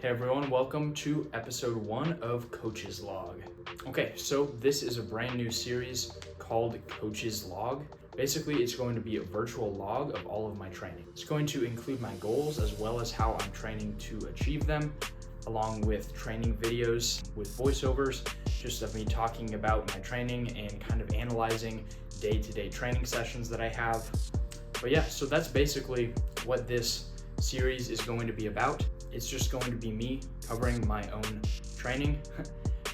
Hey everyone, welcome to episode 1 of Coach's Log. Okay, so this is a brand new series called Coach's Log. Basically, it's going to be a virtual log of all of my training. It's going to include my goals as well as how I'm training to achieve them, along with training videos with voiceovers, just of me talking about my training and kind of analyzing day-to-day training sessions that I have. But yeah, so that's basically what this series is going to be about. It's just going to be me covering my own training,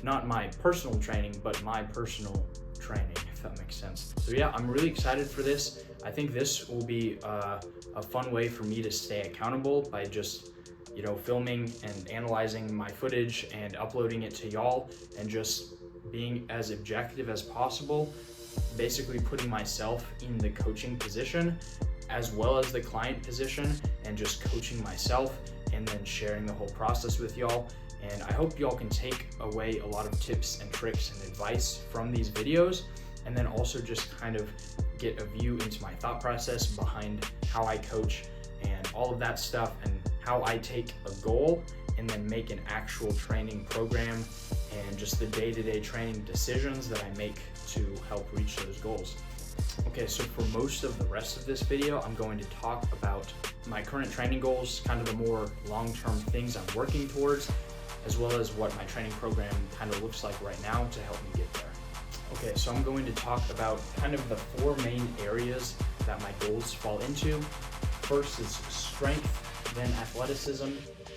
not my personal training, but my personal training, if that makes sense. So yeah, I'm really excited for this. I think this will be a fun way for me to stay accountable by just, filming and analyzing my footage and uploading it to y'all and just being as objective as possible, basically putting myself in the coaching position as well as the client position and just coaching myself and then sharing the whole process with y'all. And I hope y'all can take away a lot of tips and tricks and advice from these videos, and then also just kind of get a view into my thought process behind how I coach and all of that stuff, and how I take a goal and then make an actual training program and just the day-to-day training decisions that I make to help reach those goals. Okay, so for most of the rest of this video, I'm going to talk about my current training goals, kind of the more long-term things I'm working towards, as well as what my training program kind of looks like right now to help me get there. Okay, so I'm going to talk about kind of the 4 main areas that my goals fall into. First is strength, then athleticism,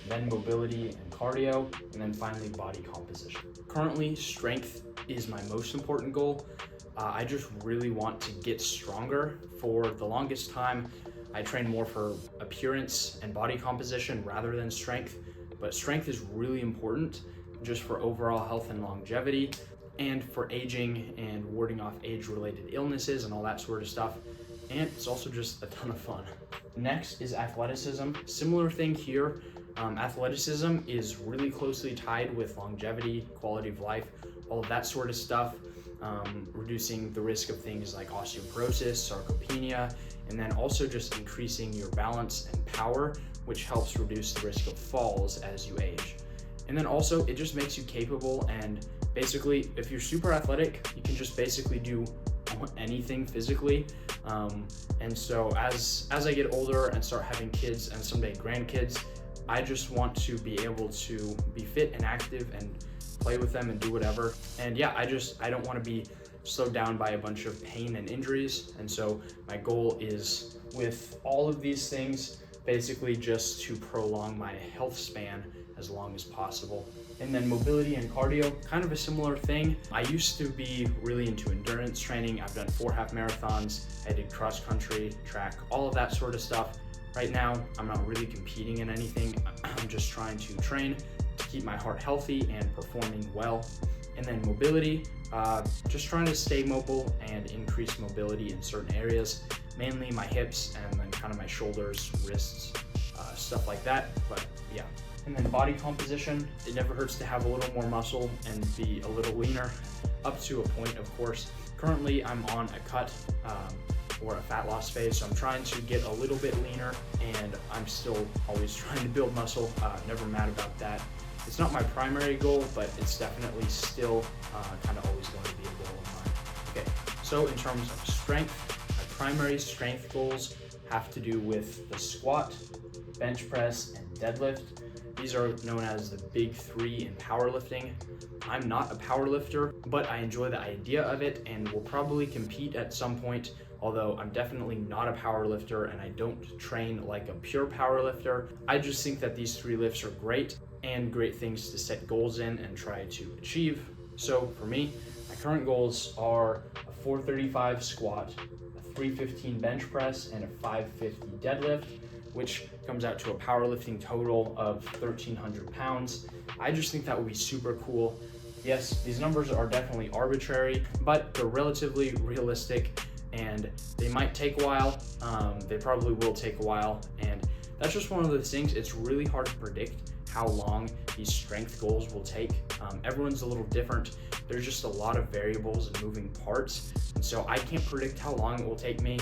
then mobility and cardio, and then finally body composition. Currently, strength is my most important goal. I just really want to get stronger. For the longest time, I trained more for appearance and body composition rather than strength, but strength is really important just for overall health and longevity, and for aging and warding off age-related illnesses and all that sort of stuff. And it's also just a ton of fun. Next is athleticism. Similar thing here. Athleticism is really closely tied with longevity, quality of life, all of that sort of stuff. Reducing the risk of things like osteoporosis, sarcopenia, and then also just increasing your balance and power, which helps reduce the risk of falls as you age. And then also it just makes you capable, and basically if you're super athletic, you can just basically do anything physically. And so as I get older and start having kids and someday grandkids, I just want to be able to be fit and active and play with them and do whatever. And yeah, I don't want to be slowed down by a bunch of pain and injuries. And so my goal is, with all of these things, basically just to prolong my health span as long as possible. And then mobility and cardio, kind of a similar thing. I used to be really into endurance training. I've done 4 half marathons. I did cross country, track, all of that sort of stuff. Right now, I'm not really competing in anything. I'm just trying to train to keep my heart healthy and performing well. And then mobility, just trying to stay mobile and increase mobility in certain areas, mainly my hips and then kind of my shoulders, wrists, stuff like that. But yeah. And then body composition, it never hurts to have a little more muscle and be a little leaner, up to a point, of course. Currently, I'm on a cut or a fat loss phase, so I'm trying to get a little bit leaner, and I'm still always trying to build muscle. Never mad about that. It's not my primary goal, but it's definitely still kind of always going to be a goal of mine. Okay, so in terms of strength, my primary strength goals have to do with the squat, bench press, and deadlift. These are known as the big 3 in powerlifting. I'm not a powerlifter, but I enjoy the idea of it and will probably compete at some point, although I'm definitely not a powerlifter and I don't train like a pure powerlifter. I just think that these 3 lifts are great and great things to set goals in and try to achieve. So for me, my current goals are a 435 squat, a 315 bench press, and a 550 deadlift, which comes out to a powerlifting total of 1,300 pounds. I just think that would be super cool. Yes, these numbers are definitely arbitrary, but they're relatively realistic, and they might take a while. They probably will take a while, and that's just one of those things. It's really hard to predict how long these strength goals will take. Everyone's a little different. There's just a lot of variables and moving parts, and so I can't predict how long it will take me.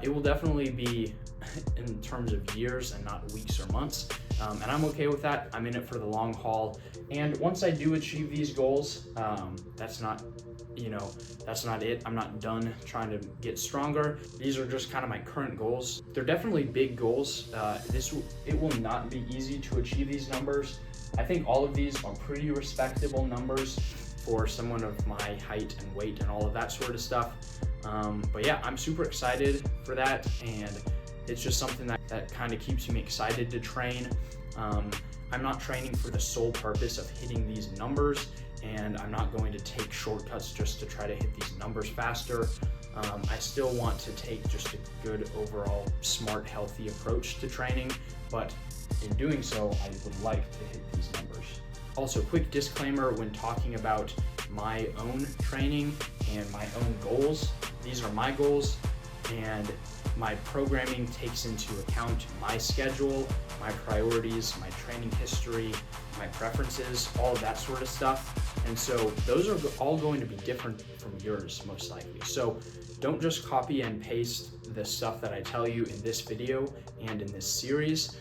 It will definitely be in terms of years and not weeks or months. And I'm okay with that. I'm in it for the long haul. And once I do achieve these goals, that's not it. I'm not done trying to get stronger. These are just kind of my current goals. They're definitely big goals. It will not be easy to achieve these numbers. I think all of these are pretty respectable numbers for someone of my height and weight and all of that sort of stuff. But yeah, I'm super excited for that, and it's just something that kind of keeps me excited to train. I'm not training for the sole purpose of hitting these numbers, and I'm not going to take shortcuts just to try to hit these numbers faster. I still want to take just a good overall smart, healthy approach to training, but in doing so, I would like to hit these numbers. Also, quick disclaimer when talking about my own training and my own goals. These are my goals, and my programming takes into account my schedule, my priorities, my training history, my preferences, all of that sort of stuff. And so those are all going to be different from yours, most likely. So don't just copy and paste the stuff that I tell you in this video and in this series.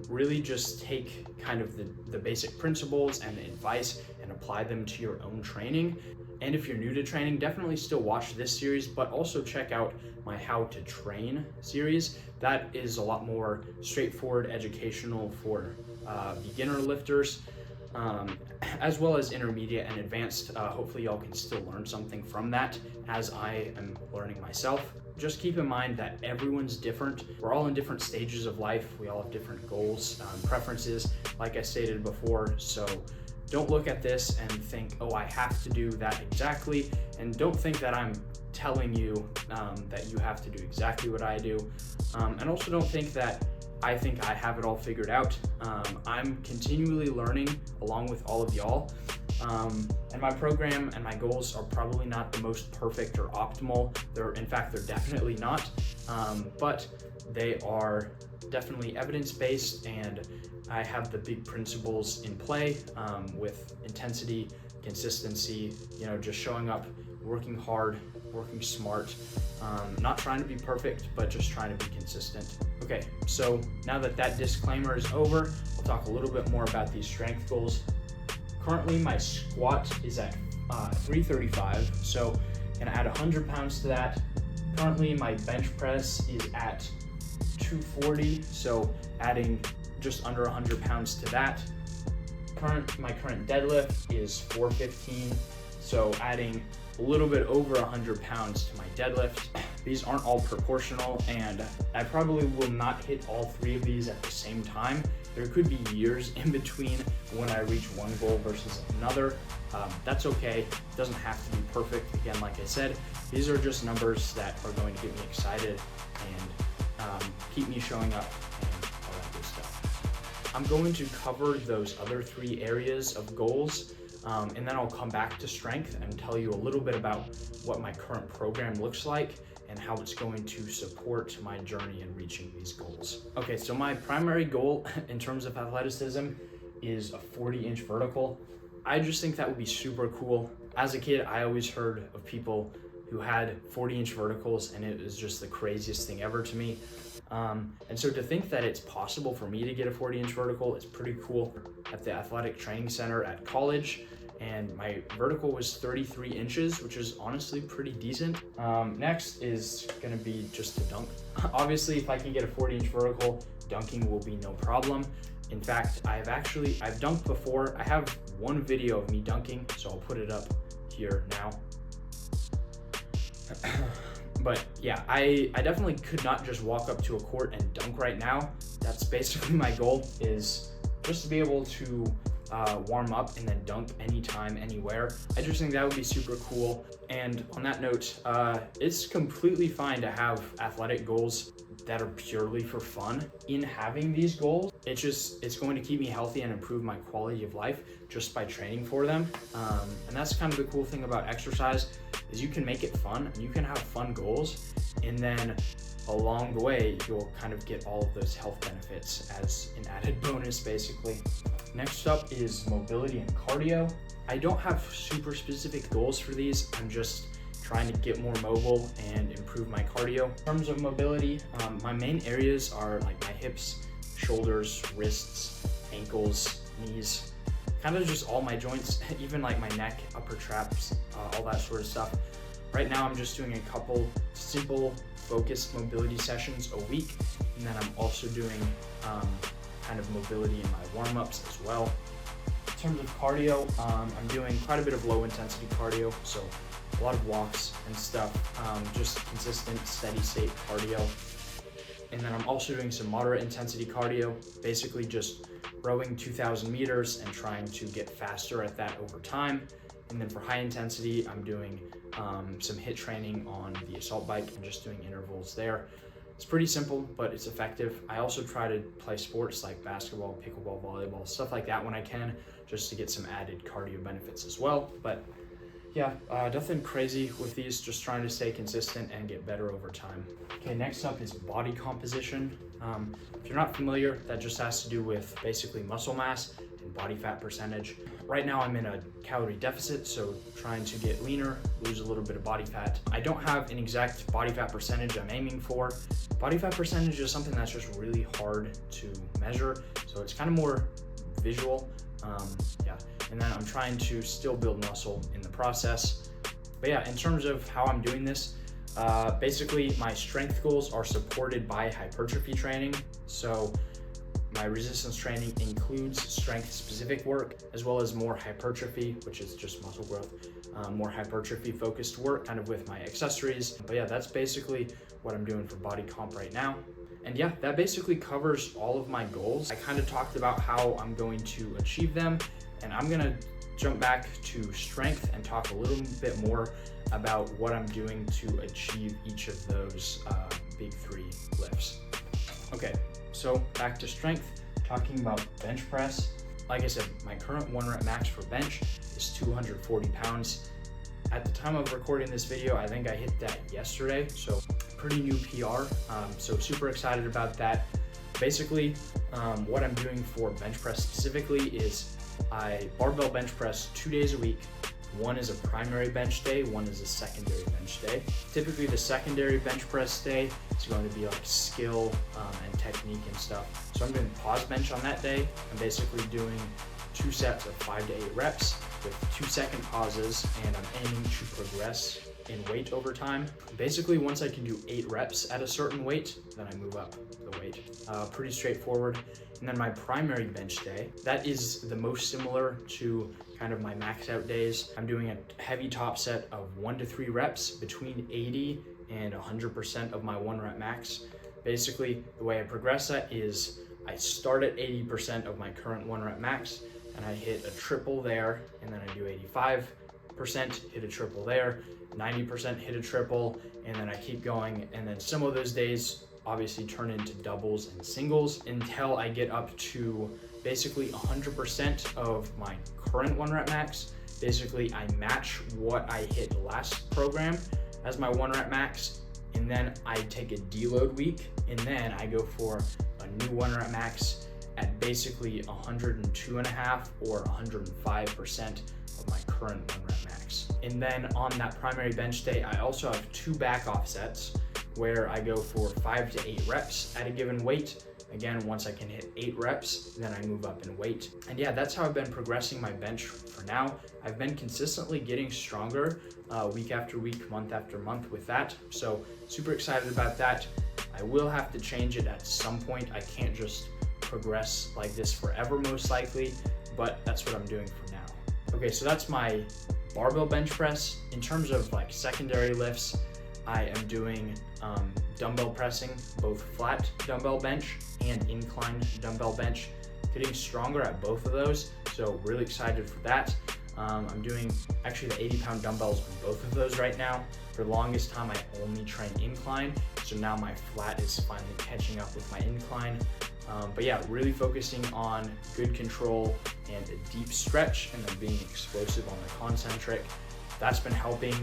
Really just take kind of the basic principles and advice and apply them to your own training. And if you're new to training, definitely still watch this series, but also check out my How to Train series. That is a lot more straightforward, educational for beginner lifters, as well as intermediate and advanced. Hopefully y'all can still learn something from that as I am learning myself. Just keep in mind that everyone's different. We're all in different stages of life. We all have different goals, preferences, like I stated before. So don't look at this and think, oh, I have to do that exactly. And don't think that I'm telling you that you have to do exactly what I do. And also don't think that I think I have it all figured out. I'm continually learning along with all of y'all. And my program and my goals are probably not the most perfect or optimal. In fact, they're definitely not. But they are definitely evidence-based, and I have the big principles in play with intensity, consistency, just showing up, working hard, working smart, not trying to be perfect, but just trying to be consistent. Okay, so now that disclaimer is over, we'll talk a little bit more about these strength goals. Currently, my squat is at 335, so gonna add 100 pounds to that. Currently, my bench press is at 240, so adding just under 100 pounds to that. My current deadlift is 415, so adding a little bit over 100 pounds to my deadlift. These aren't all proportional, and I probably will not hit all three of these at the same time. There could be years in between when I reach one goal versus another. That's okay. It doesn't have to be perfect. Again, like I said, these are just numbers that are going to get me excited and keep me showing up and all that good stuff. I'm going to cover those other three areas of goals, and then I'll come back to strength and tell you a little bit about what my current program looks like and how it's going to support my journey in reaching these goals. Okay, so my primary goal in terms of athleticism is a 40-inch vertical. I just think that would be super cool. As a kid, I always heard of people who had 40-inch verticals, and it was just the craziest thing ever to me. And so to think that it's possible for me to get a 40-inch vertical is pretty cool. At the athletic training center at college, and my vertical was 33 inches, which is honestly pretty decent. Next is gonna be just to dunk. Obviously, if I can get a 40-inch vertical, dunking will be no problem. In fact, I've dunked before. I have one video of me dunking, so I'll put it up here now. But yeah, I definitely could not just walk up to a court and dunk right now. That's basically my goal, is just to be able to warm up and then dunk anytime, anywhere. I just think that would be super cool. And on that note, it's completely fine to have athletic goals that are purely for fun. In having these goals, it's going to keep me healthy and improve my quality of life just by training for them. And that's kind of the cool thing about exercise, is you can make it fun and you can have fun goals, and then along the way you'll kind of get all of those health benefits as an added bonus, basically. Next up is mobility and cardio. I don't have super specific goals for these. I'm just trying to get more mobile and improve my cardio. In terms of mobility, my main areas are like my hips, shoulders, wrists, ankles, knees, kind of just all my joints, even like my neck, upper traps, all that sort of stuff. Right now I'm just doing a couple simple focused mobility sessions a week, and then I'm also doing kind of mobility in my warm-ups as well. In terms of cardio, I'm doing quite a bit of low intensity cardio, so a lot of walks and stuff, just consistent steady state cardio. And then I'm also doing some moderate intensity cardio, basically just rowing 2,000 meters and trying to get faster at that over time. And then for high intensity, I'm doing some HIIT training on the assault bike and just doing intervals there. It's pretty simple, but it's effective. I also try to play sports like basketball, pickleball, volleyball, stuff like that when I can, just to get some added cardio benefits as well. But yeah, nothing crazy with these, just trying to stay consistent and get better over time. Okay, next up is body composition. If you're not familiar, that just has to do with basically muscle mass and body fat percentage. Right now I'm in a calorie deficit, so trying to get leaner, lose a little bit of body fat. I don't have an exact body fat percentage I'm aiming for. Body fat percentage is something that's just really hard to measure, so it's kind of more visual. And then I'm trying to still build muscle in the process. But yeah, in terms of how I'm doing this, basically my strength goals are supported by hypertrophy training. So my resistance training includes strength specific work, as well as more hypertrophy, which is just muscle growth, more hypertrophy focused work kind of with my accessories. But yeah, that's basically what I'm doing for body comp right now. And yeah, that basically covers all of my goals. I kind of talked about how I'm going to achieve them, and I'm gonna jump back to strength and talk a little bit more about what I'm doing to achieve each of those big three lifts. Okay, so back to strength, talking about bench press. Like I said, my current 1 rep max for bench is 240 pounds. At the time of recording this video, I think I hit that yesterday, so pretty new PR, so super excited about that. Basically, what I'm doing for bench press specifically is I barbell bench press 2 days a week. One is a primary bench day, one is a secondary bench day. Typically the secondary bench press day is going to be like skill and technique and stuff. So I'm doing pause bench on that day. I'm basically doing 2 sets of 5 to 8 reps with 2-second pauses, and I'm aiming to progress in weight over time. Basically, once I can do 8 reps at a certain weight, then I move up the weight. Pretty straightforward. And then my primary bench day, that is the most similar to kind of my max out days. I'm doing a heavy top set of 1 to 3 reps between 80 and 100% of my 1 rep max. Basically, the way I progress that is I start at 80% of my current 1 rep max, and I hit a triple there, and then I do 85%, hit a triple there, 90% hit a triple, and then I keep going. And then some of those days obviously turn into doubles and singles until I get up to basically 100% of my current 1 rep max. Basically, I match what I hit last program as my 1 rep max, and then I take a deload week, and then I go for a new 1 rep max at basically 102.5 or 105% of my current 1 rep max. And then on that primary bench day, I also have 2 back off sets where I go for 5 to 8 reps at a given weight. Again, once I can hit 8 reps, then I move up in weight. And yeah, that's how I've been progressing my bench for now. I've been consistently getting stronger week after week, month after month with that. So super excited about that. I will have to change it at some point. I can't just progress like this forever, most likely, but that's what I'm doing for now. Okay, so that's my barbell bench press. In terms of like secondary lifts, I am doing dumbbell pressing, both flat dumbbell bench and incline dumbbell bench, getting stronger at both of those, so really excited for that. I'm doing actually the 80-pound dumbbells on both of those right now. For the longest time, I only trained incline, so now my flat is finally catching up with my incline. But yeah, really focusing on good control and a deep stretch, and then being explosive on the concentric. That's been helping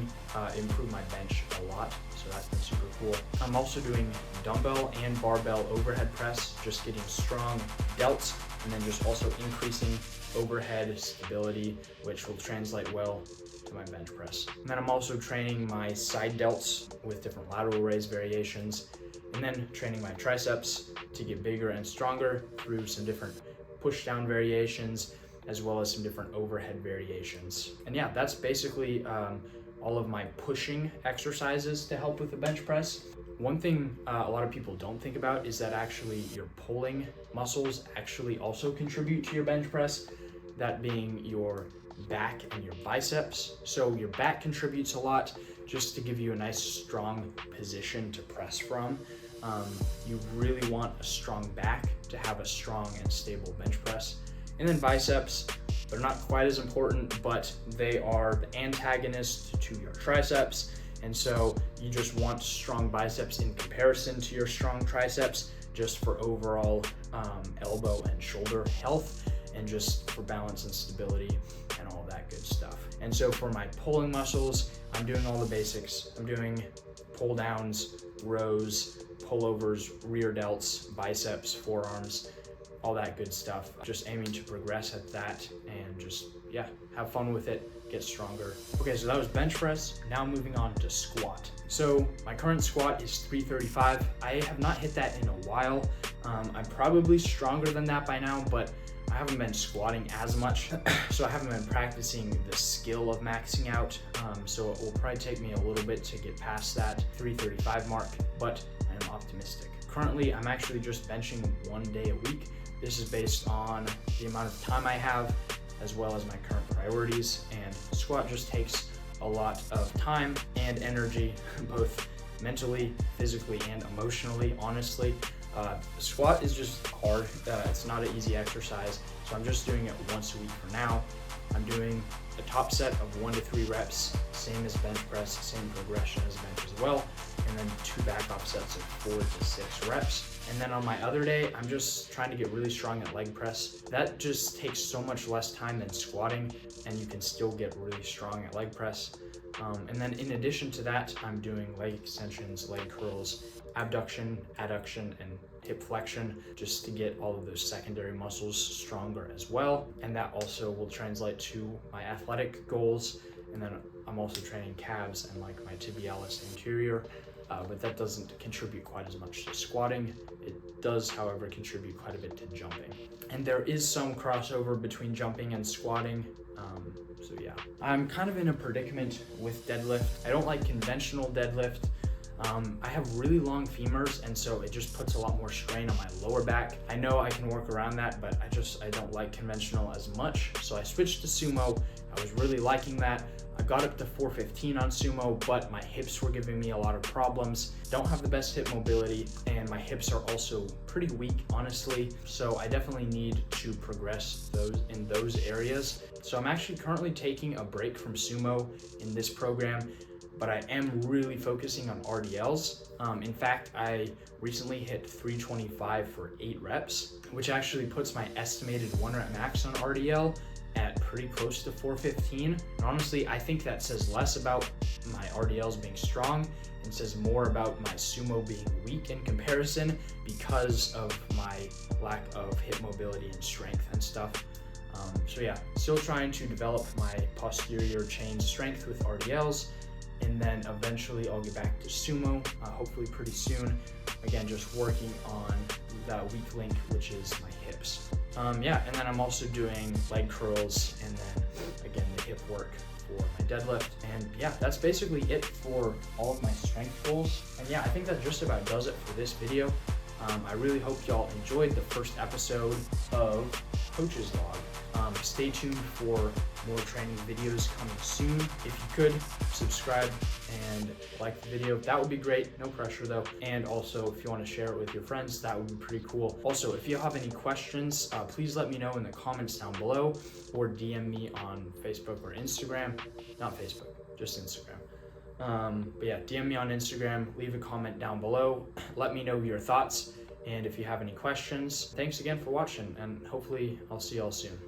improve my bench a lot, so that's been super cool. I'm also doing dumbbell and barbell overhead press, just getting strong delts, and then just also increasing overhead stability, which will translate well to my bench press. And then I'm also training my side delts with different lateral raise variations, and then training my triceps to get bigger and stronger through some different push down variations, as well as some different overhead variations. And yeah, that's basically all of my pushing exercises to help with the bench press. One thing a lot of people don't think about is that actually your pulling muscles actually also contribute to your bench press, that being your back and your biceps. So your back contributes a lot just to give you a nice strong position to press from. You really want a strong back to have a strong and stable bench press. And then biceps, they're not quite as important, but they are the antagonist to your triceps. And so you just want strong biceps in comparison to your strong triceps, just for overall elbow and shoulder health, and just for balance and stability and all that good stuff. And so for my pulling muscles, I'm doing all the basics. I'm doing pull downs, rows, pullovers, rear delts, biceps, forearms, all that good stuff. Just aiming to progress at that and just, yeah, have fun with it, get stronger. Okay, so that was bench press. Now moving on to squat. So my current squat is 335. I have not hit that in a while. I'm probably stronger than that by now, but I haven't been squatting as much, so I haven't been practicing the skill of maxing out. So it will probably take me a little bit to get past that 335 mark, but I'm optimistic. Currently, I'm actually just benching 1 day a week. This is based on the amount of time I have, as well as my current priorities, and squat just takes a lot of time and energy, both mentally, physically, and emotionally, honestly. Squat is just hard. It's not an easy exercise, so I'm just doing it once a week for now. I'm doing a top set of 1 to 3 reps, same as bench press, same progression as bench as well, and then 2 back off sets of 4 to 6 reps. And then on my other day, I'm just trying to get really strong at leg press. That just takes so much less time than squatting, and you can still get really strong at leg press. And then in addition to that, I'm doing leg extensions, leg curls, abduction, adduction, and hip flexion, just to get all of those secondary muscles stronger as well. And that also will translate to my athletic goals. And then I'm also training calves and like my tibialis anterior, but that doesn't contribute quite as much to squatting. It does, however, contribute quite a bit to jumping. And there is some crossover between jumping and squatting. So yeah, I'm kind of in a predicament with deadlift. I don't like conventional deadlift. I have really long femurs, and so it just puts a lot more strain on my lower back. I know I can work around that, but I don't like conventional as much. So I switched to sumo. I was really liking that. I got up to 415 on sumo, but my hips were giving me a lot of problems. Don't have the best hip mobility, and my hips are also pretty weak, honestly. So I definitely need to progress in those areas. So I'm actually currently taking a break from sumo in this program, but I am really focusing on RDLs. In fact, I recently hit 325 for 8 reps, which actually puts my estimated 1 rep max on RDL at pretty close to 415. And honestly, I think that says less about my RDLs being strong and says more about my sumo being weak in comparison because of my lack of hip mobility and strength and stuff. So yeah, still trying to develop my posterior chain strength with RDLs, and then eventually I'll get back to sumo, hopefully pretty soon. Again, just working on that weak link, which is my hips. Yeah, and then I'm also doing leg curls, and then again the hip work for my deadlift. And yeah, that's basically it for all of my strength goals. And yeah, I think that just about does it for this video. I really hope y'all enjoyed the first episode of Coach's Log. Stay tuned for more training videos coming soon. If you could, subscribe and like the video, that would be great. No pressure though. And also, if you want to share it with your friends, that would be pretty cool. Also, if you have any questions, please let me know in the comments down below, or DM me on Facebook or Instagram. Not Facebook, just Instagram. But yeah, DM me on Instagram, leave a comment down below, let me know your thoughts, and if you have any questions. Thanks again for watching, and hopefully I'll see y'all soon.